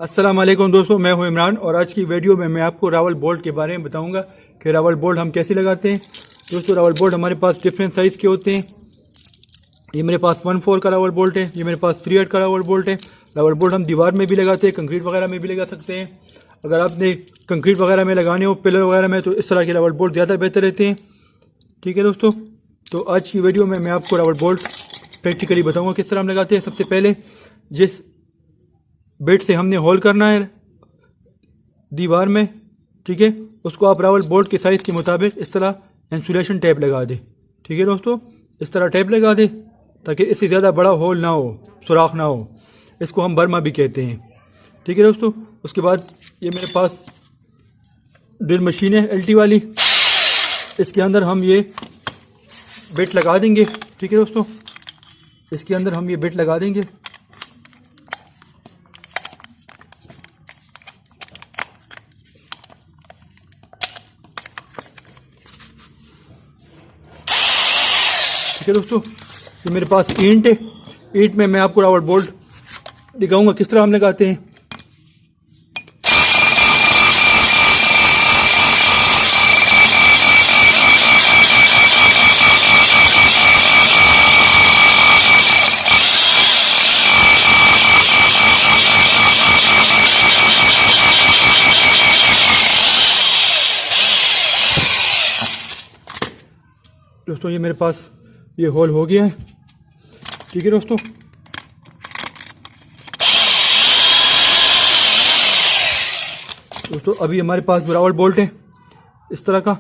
अस्सलाम वालेकुम दोस्तों, मैं हूं इमरान और आज की वीडियो में मैं आपको रावल बोल्ट के बारे में बताऊंगा कि रावल बोल्ट हम कैसे लगाते हैं। दोस्तों, रावल बोल्ट हमारे पास डिफरेंट साइज़ के होते हैं। ये मेरे पास 1/4 का रावल बोल्ट है, ये मेरे पास 3/8 का रावल बोल्ट है। रावल बोल्ट हम दीवार में भी लगाते हैं, कंक्रीट वगैरह में भी लगा सकते हैं। अगर आपने कंक्रीट वगैरह में लगाने हो, पिलर वगैरह में, तो इस तरह के रावल बोल्ट ज़्यादा बेहतर रहते हैं। ठीक है दोस्तों, तो आज की वीडियो में मैं आपको रावल बोल्ट प्रैक्टिकली बताऊँगा किस तरह हम लगाते हैं। सबसे पहले जिस बेड से हमने होल करना है दीवार में, ठीक है, उसको आप रावल बोल्ट के साइज़ के मुताबिक इस तरह इंसुलेशन टेप लगा दें। ठीक है दोस्तों, इस तरह टेप लगा दें ताकि इससे ज़्यादा बड़ा होल ना हो, सुराख ना हो। इसको हम बर्मा भी कहते हैं। ठीक है दोस्तों, उसके बाद ये मेरे पास ड्रिल मशीन है एलटी वाली, इसके अंदर हम ये बेट लगा देंगे। ठीक है दोस्तों, इसके अंदर हम ये बेट लगा देंगे। ठीक है दोस्तों, ये मेरे पास ईंट है। ईंट में मैं आपको रावल बोल्ट दिखाऊंगा किस तरह हम लगाते हैं। दोस्तों, ये मेरे पास ये होल हो गया है। ठीक है दोस्तों, अभी हमारे पास रावल बोल्ट है इस तरह का,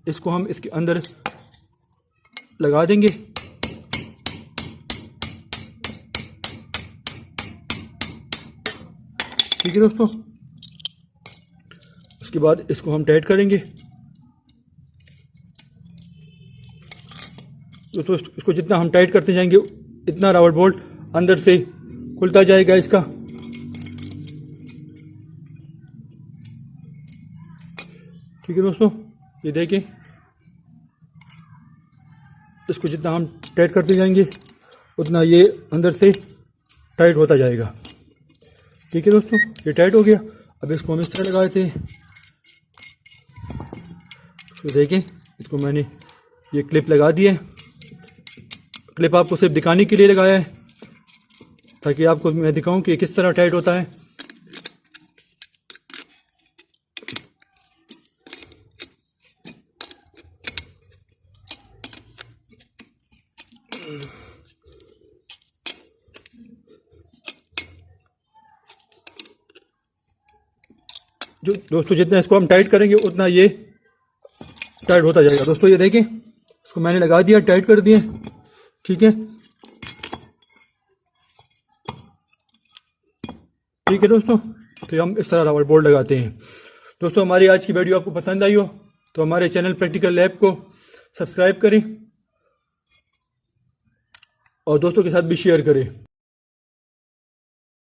इसको हम इसके अंदर लगा देंगे। ठीक है दोस्तों, उसके बाद इसको हम टाइट करेंगे। दोस्तों, इसको जितना हम टाइट करते जाएंगे इतना रावल बोल्ट अंदर से खुलता जाएगा इसका। ठीक है दोस्तों, ये देखें, इसको जितना हम टाइट करते जाएंगे उतना ये अंदर से टाइट होता जाएगा। ठीक है दोस्तों, ये टाइट हो गया। अब इसको हम इस तरह लगा देते हैं। तो देखें, इसको मैंने ये क्लिप लगा दी है। क्लिप आपको सिर्फ दिखाने के लिए लगाया है ताकि आपको मैं दिखाऊं कि किस तरह टाइट होता है। जो दोस्तों, जितना इसको हम टाइट करेंगे उतना ये टाइट होता जाएगा। दोस्तों, ये देखें, इसको मैंने लगा दिया, टाइट कर दिए। ठीक है, ठीक है दोस्तों, तो हम इस तरह रावल बोल्ट लगाते हैं। दोस्तों, हमारी आज की वीडियो आपको पसंद आई हो तो हमारे चैनल प्रैक्टिकल लैब को सब्सक्राइब करें और दोस्तों के साथ भी शेयर करें।